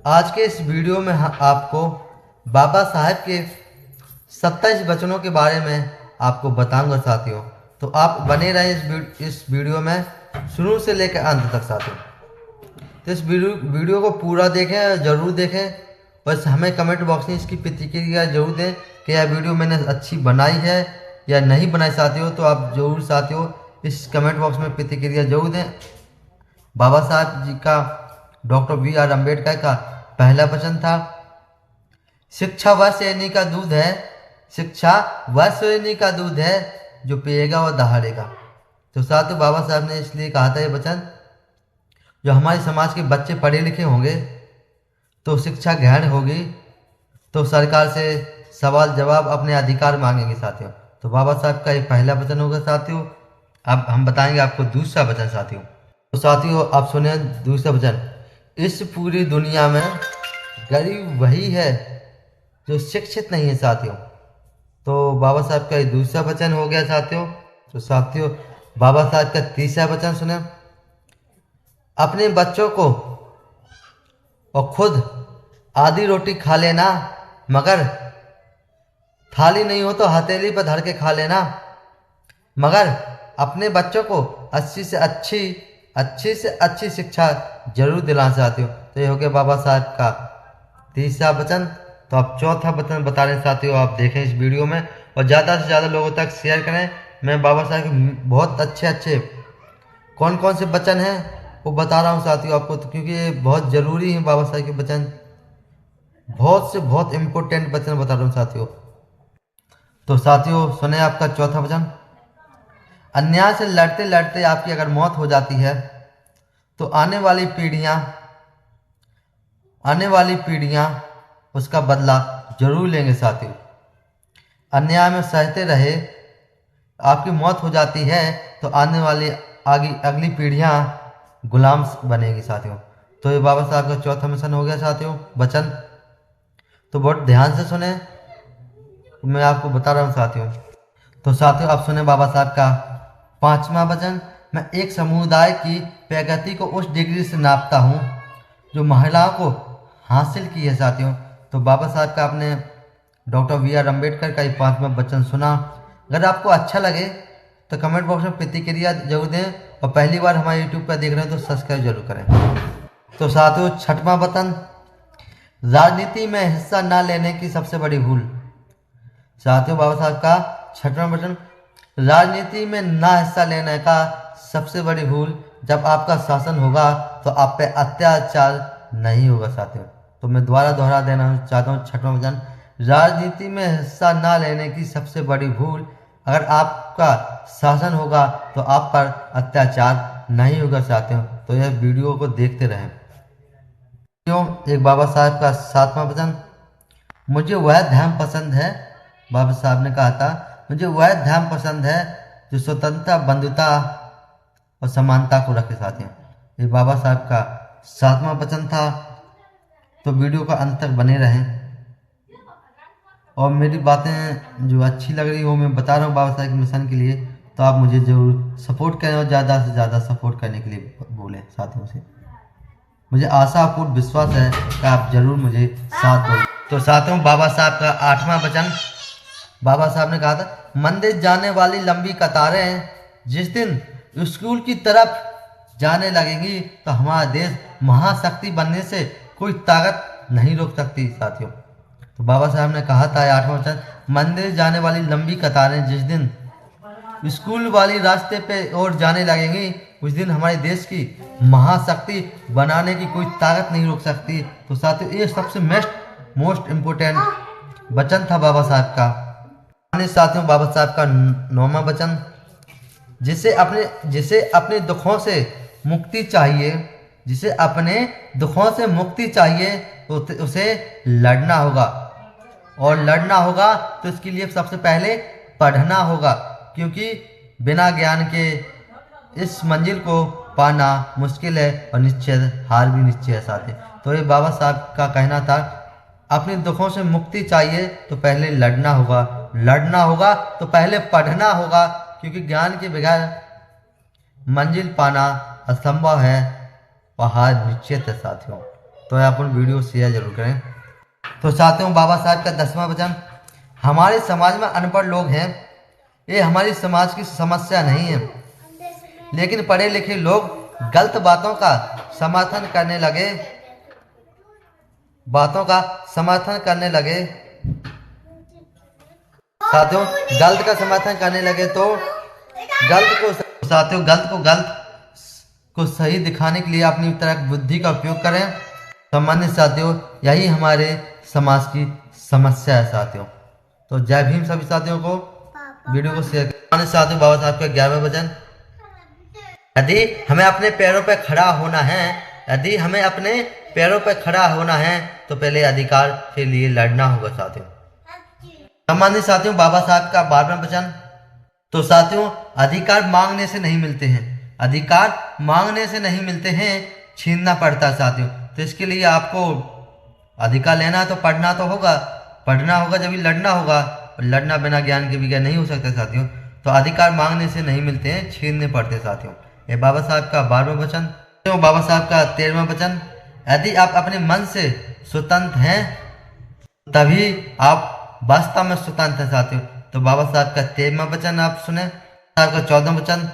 आज के इस वीडियो में आपको बाबा साहेब के 27 वचनों के बारे में आपको बताऊंगा साथियों। तो आप बने रहें इस वीडियो में शुरू से लेकर अंत तक साथियों। तो इस वीडियो को पूरा देखें, ज़रूर देखें। बस हमें कमेंट बॉक्स में इसकी प्रतिक्रिया जरूर दें कि यह वीडियो मैंने अच्छी बनाई है या नहीं बनाई साथियों। तो आप जरूर साथियों इस कमेंट बॉक्स में प्रतिक्रिया जरूर दें। बाबा साहब जी का डॉक्टर B.R. अम्बेडकर का पहला वचन था, शिक्षा वह सैनी का दूध है, शिक्षा वह सैनी का दूध है जो पिएगा और दहाड़ेगा। तो साथियों बाबा साहब ने इसलिए कहा था ये वचन, जो हमारे समाज के बच्चे पढ़े लिखे होंगे तो शिक्षा ग्रहण होगी तो सरकार से सवाल जवाब अपने अधिकार मांगेंगे साथियों। तो बाबा साहब का ये पहला वचन होगा साथियों। अब हम बताएंगे आपको दूसरा वचन साथियों। तो साथियों आप सुने दूसरा वचन, इस पूरी दुनिया में गरीब वही है जो शिक्षित नहीं है साथियों। तो बाबा साहब का ये दूसरा वचन हो गया साथियों। तो साथियों बाबा साहब का तीसरा वचन सुने, अपने बच्चों को और खुद आधी रोटी खा लेना, मगर थाली नहीं हो तो हथेली पर धर के खा लेना, मगर अपने बच्चों को अच्छी से अच्छी शिक्षा जरूर दिलाना साथियों। तो ये हो गया बाबा साहब का तीसरा वचन। तो आप चौथा वचन बता रहे हैं साथियों, आप देखें इस वीडियो में और ज़्यादा से ज़्यादा लोगों तक शेयर करें। मैं बाबा साहब के बहुत अच्छे कौन कौन से वचन हैं वो बता रहा हूँ साथियों आपको, तो क्योंकि ये बहुत ज़रूरी है। बाबा साहब के वचन बहुत इम्पोर्टेंट वचन बता रहा हूँ साथियों। तो साथियों सुने आपका चौथा वचन, अन्याय से लड़ते लड़ते आपकी अगर मौत हो जाती है तो आने वाली पीढ़ियां उसका बदला जरूर लेंगे साथियों। अन्याय में सहते रहे आपकी मौत हो जाती है तो आने वाली अगली पीढ़ियां गुलाम बनेगी साथियों। तो ये बाबा साहब का चौथा मिशन हो गया साथियों वचन। तो बहुत ध्यान से सुने, मैं आपको बता रहा हूँ साथियों। तो साथियों आप सुने बाबा साहब का पांचवा वचन, मैं एक समुदाय की प्रगति को उस डिग्री से नापता हूँ जो महिलाओं को हासिल की है साथियों। तो बाबा साहब का आपने डॉक्टर B.R. अम्बेडकर का ये पांचवा वचन सुना। अगर आपको अच्छा लगे तो कमेंट बॉक्स में प्रतिक्रिया जरूर दें और पहली बार हमारे YouTube पर देख रहे हैं तो सब्सक्राइब जरूर करें। तो साथियों छठवां वचन, राजनीति में हिस्सा न लेने की सबसे बड़ी भूल। साथियों बाबा साहब का छठवां वचन, राजनीति में ना हिस्सा लेने का सबसे बड़ी भूल, जब आपका शासन होगा तो आप पे अत्याचार नहीं होगा साथियों। तो मैं दोबारा देना चाहता हूँ छठवां वचन, राजनीति में हिस्सा ना लेने की सबसे बड़ी भूल, अगर आपका शासन होगा तो आप पर अत्याचार नहीं होगा साथियों। तो यह वीडियो को देखते रहें। एक बाबा साहब का सातवां वचन, मुझे वह धर्म पसंद है, बाबा साहब ने कहा था मुझे वह धर्म पसंद है जो स्वतंत्रता, बंधुता और समानता को रखे साथियों। ये बाबा साहब का सातवां वचन था। तो वीडियो का अंत तक बने रहें और मेरी बातें जो अच्छी लग रही हो मैं बता रहा हूँ बाबा साहब के मिशन के लिए, तो आप मुझे जरूर सपोर्ट करें और ज़्यादा से ज़्यादा सपोर्ट करने के लिए बोलें साथियों से। मुझे आशा पूर्ण विश्वास है कि आप जरूर मुझे साथ दोगे। तो साथियों बाबा साहब का आठवां वचन, बाबा साहब ने कहा था, मंदिर जाने वाली लंबी कतारें जिस दिन स्कूल की तरफ जाने लगेंगी तो हमारा देश महाशक्ति बनने से कोई ताकत नहीं रोक सकती साथियों। तो बाबा साहब ने कहा था आठवां वचन, मंदिर जाने वाली लंबी कतारें जिस दिन स्कूल वाली रास्ते पे और जाने लगेंगी उस दिन हमारे देश की महाशक्ति बनाने की कोई ताकत नहीं रोक सकती। तो साथियों ये सबसे मोस्ट इम्पोर्टेंट वचन था बाबा साहब का। साथियों बाबा साहब का नौवां वचन, जिसे अपने दुखों से मुक्ति चाहिए तो उसे लड़ना होगा, और लड़ना होगा तो इसके लिए सबसे पहले पढ़ना होगा, क्योंकि बिना ज्ञान के इस मंजिल को पाना मुश्किल है और हार भी निश्चय है साथियों। तो ये बाबा साहब का कहना था, अपने दुखों से मुक्ति चाहिए तो पहले लड़ना होगा तो पहले पढ़ना होगा, क्योंकि ज्ञान के बगैर मंजिल पाना असंभव है और हार निश्चित है साथियों। तो आप उन वीडियो शेयर जरूर करें। तो साथियों, बाबा साहब का 10वां वचन, हमारे समाज में अनपढ़ लोग हैं, ये हमारी समाज की समस्या नहीं है, लेकिन पढ़े लिखे लोग गलत बातों का समर्थन करने लगे साथियों, गलत का समर्थन करने लगे तो गलत को सही दिखाने के लिए अपनी तरह बुद्धि का उपयोग करें। सम्मानित साथियों, यही हमारे समाज की समस्या है साथियों। तो जय भीम सभी साथियों को, वीडियो को शेयर करें। सम्मानित साथियों, बाबा साहब का 11वां वचन, यदि हमें अपने पैरों पर खड़ा होना है तो पहले अधिकार के लिए लड़ना होगा साथियों। सम्मानित साथियों, बाबा साहब का 12वां वचन, तो साथियों, अधिकार मांगने से नहीं मिलते हैं, छीनना पड़ता है साथियों। तो इसके लिए आपको अधिकार लेना है तो पढ़ना होगा, जब लड़ना होगा। लड़ना बिना ज्ञान के बगैर नहीं हो सकता साथियों। तो अधिकार मांगने से नहीं मिलते हैं, छीनने पड़ते साथियों। ये बाबा साहब का 12वां वचन। तो बाबा साहब का 13वां वचन, यदि आप अपने मन से स्वतंत्र हैं तभी आप वास्तव में स्वतंत्र हैं साथियों। तो बाबा साहब का 13वां वचन आप सुने। साहब का 14वां वचन,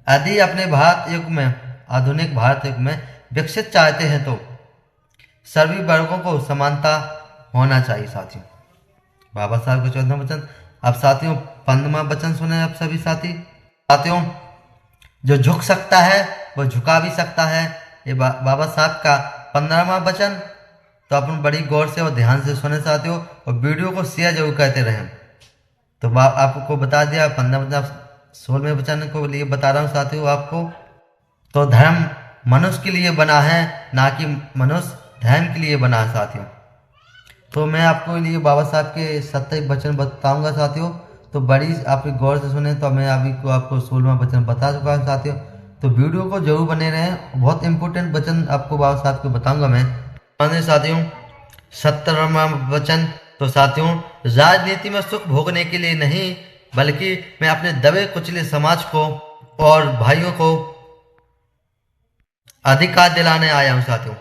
यदि अपने आधुनिक भारत युग में विकसित चाहते हैं तो सभी वर्गों को समानता होना चाहिए साथियों। बाबा साहब का 14वां वचन। अब साथियों 15वां वचन सुने आप सभी साथियों, जो झुक सकता है वो झुका भी सकता है। ये बाबा साहब का 15वां वचन। तो अपन बड़ी गौर से और ध्यान से सुने साथियों, और वीडियो को शेयर जरूर करते रहें। तो आपको बता दिया 15 16वें वचन को लिए बता रहा हूँ साथियों आपको। तो धर्म मनुष्य के लिए बना है, ना कि मनुष्य धर्म के लिए बना है साथियों। तो मैं आपको लिए बाबा साहब के 27 वचन बताऊंगा साथियों। तो बड़ी आप गौर से सुने। तो मैं अभी को आपको 16वां वचन बता चुका हूँ साथियों। तो वीडियो को जरूर बने रहें, बहुत इंपॉर्टेंट वचन आपको बाबा साहब को बताऊंगा मैं। साथियों 17वां वचन, तो साथियों, राजनीति में सुख भोगने के लिए नहीं, बल्कि मैं अपने दबे कुचले समाज को और भाइयों को अधिकार दिलाने आया हूं साथियों।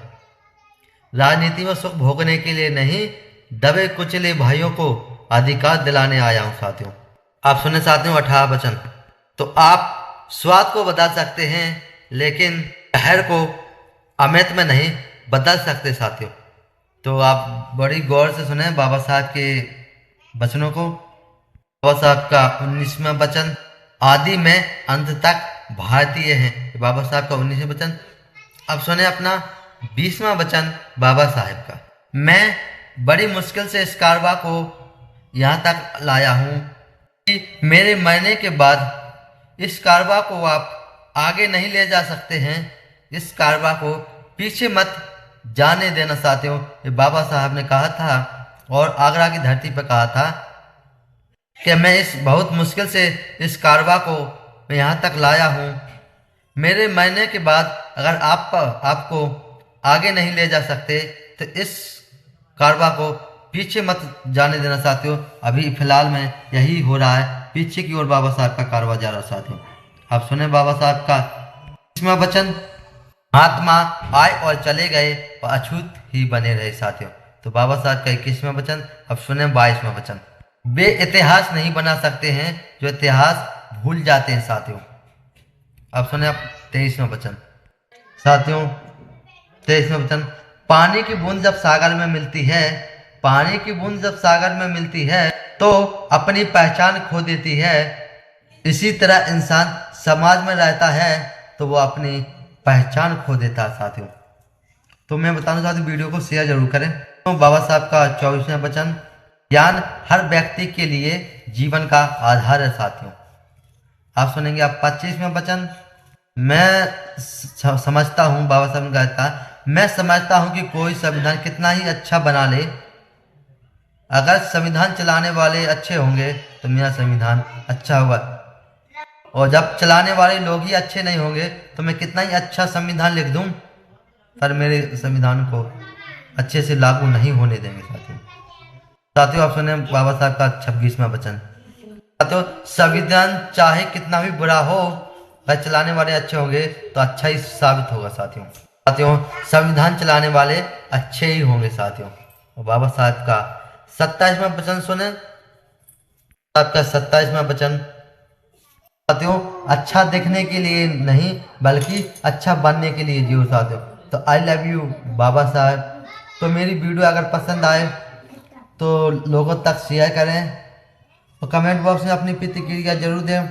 राजनीति में सुख भोगने के लिए नहीं, दबे कुचले भाइयों को अधिकार दिलाने आया हूं साथियों। आप सुने साथियों 18वां वचन, तो आप स्वाद को बदल सकते हैं, लेकिन शहर को अमृत में नहीं बदल सकते साथियों। तो आप बड़ी गौर से सुने बाबा साहब के वचनों को। बाबा साहब का 19वां वचन, आदि में अंत तक भारतीय हैं। बाबा साहब का 19वां वचन। अब सुने अपना 20वां वचन बाबा साहब का, मैं बड़ी मुश्किल से इस कारवा को यहाँ तक लाया हूँ कि मेरे मरने के बाद इस कारवा को आप आगे नहीं ले जा सकते हैं। इस कारवा को पीछे मत जाने देना साथियों। ये बाबा साहब ने कहा था और आगरा की धरती पर कहा था कि मैं इस बहुत मुश्किल से इस कारवा को मैं यहाँ तक लाया हूँ। मेरे मरने के बाद अगर आपको आगे नहीं ले जा सकते तो इस कारवा को पीछे मत जाने देना साथियों। अभी फिलहाल में यही हो रहा है, पीछे की ओर बाबा साहब का कारवा जा रहा साथियों। आप सुने बाबा साहब का 20वां वचन, आत्मा आए और चले गए और अछूत ही बने रहे साथियों। तो बाबा साहब का 21वां वचन। अब सुने 22वां वचन, वे इतिहास नहीं बना सकते हैं जो इतिहास भूल जाते हैं साथियों। अब सुने आप 23वां वचन साथियों। 23वां वचन, पानी की बूंद जब सागर में मिलती है तो अपनी पहचान खो देती है। इसी तरह इंसान समाज में रहता है तो वो अपनी पहचान खो देता है साथियों। तो मैं बताना चाहता हूँ, वीडियो को शेयर जरूर करें। तो बाबा साहब का 24वां वचन, ज्ञान हर व्यक्ति के लिए जीवन का आधार है साथियों। आप सुनेंगे आप 25वां वचन, मैं समझता हूँ, बाबा साहब ने कहा था, मैं समझता हूँ कि कोई संविधान कितना ही अच्छा बना ले, अगर संविधान चलाने वाले अच्छे होंगे तो मेरा संविधान अच्छा होगा, और जब चलाने वाले लोग ही अच्छे नहीं होंगे तो मैं कितना ही अच्छा संविधान लिख दूं पर मेरे संविधान को अच्छे से लागू नहीं होने देंगे साथियों। आप सुने बाबा साहब का 26वां वचन साथियों, संविधान चाहे कितना भी बुरा हो, अगर चलाने वाले अच्छे होंगे तो अच्छा ही साबित होगा साथियों। साथियों संविधान चलाने वाले अच्छे ही होंगे साथियों। और बाबा साहब का 27वां वचन सुने। आपका 27वां वचन साथियों, अच्छा दिखने के लिए नहीं बल्कि अच्छा बनने के लिए जियो साथियों। तो आई लव यू बाबा साहब। तो मेरी वीडियो अगर पसंद आए तो लोगों तक शेयर करें और कमेंट बॉक्स में अपनी प्रतिक्रिया जरूर दें।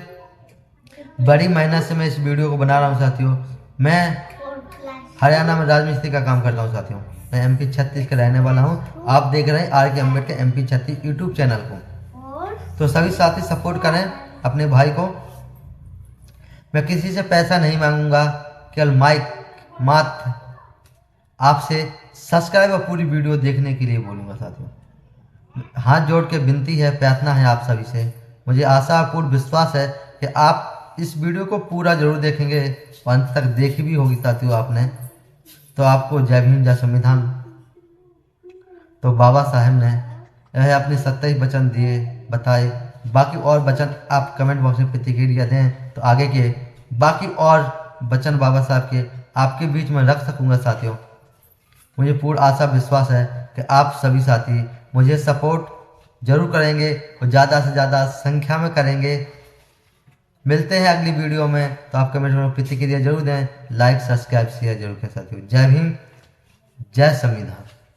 बड़ी मेहनत से मैं इस वीडियो को बना रहा हूँ साथियों। मैं हरियाणा में राजमिस्त्री का काम करता हूँ साथियों। मैं MP 36 का रहने वाला हूँ। आप देख रहे हैं RK Ambedkar MP 36 YouTube channel को। तो सभी साथी सपोर्ट करें अपने भाई को। मैं किसी से पैसा नहीं मांगूंगा, केवल मात्र आपसे सब्सक्राइब और पूरी वीडियो देखने के लिए बोलूँगा साथियों। हाथ जोड़ के विनती है, प्रार्थना है आप सभी से। मुझे आशा और पूर्ण विश्वास है कि आप इस वीडियो को पूरा जरूर देखेंगे और अंत तक देखी भी होगी साथियों आपने। तो आपको जय भीम जय संविधान। तो बाबा साहब ने यह अपने 27 वचन दिए बताए। बाकी और वचन आप कमेंट बॉक्स में प्रतिक्रिया दें तो आगे के बाकी और वचन बाबा साहब के आपके बीच में रख सकूंगा साथियों। मुझे पूर्ण आशा विश्वास है कि आप सभी साथी मुझे सपोर्ट जरूर करेंगे और ज़्यादा से ज़्यादा संख्या में करेंगे। मिलते हैं अगली वीडियो में। तो आप कमेंट में प्रतिक्रिया जरूर दें, लाइक सब्सक्राइब शेयर जरूर करें साथियों। जय भीम जय संविधान।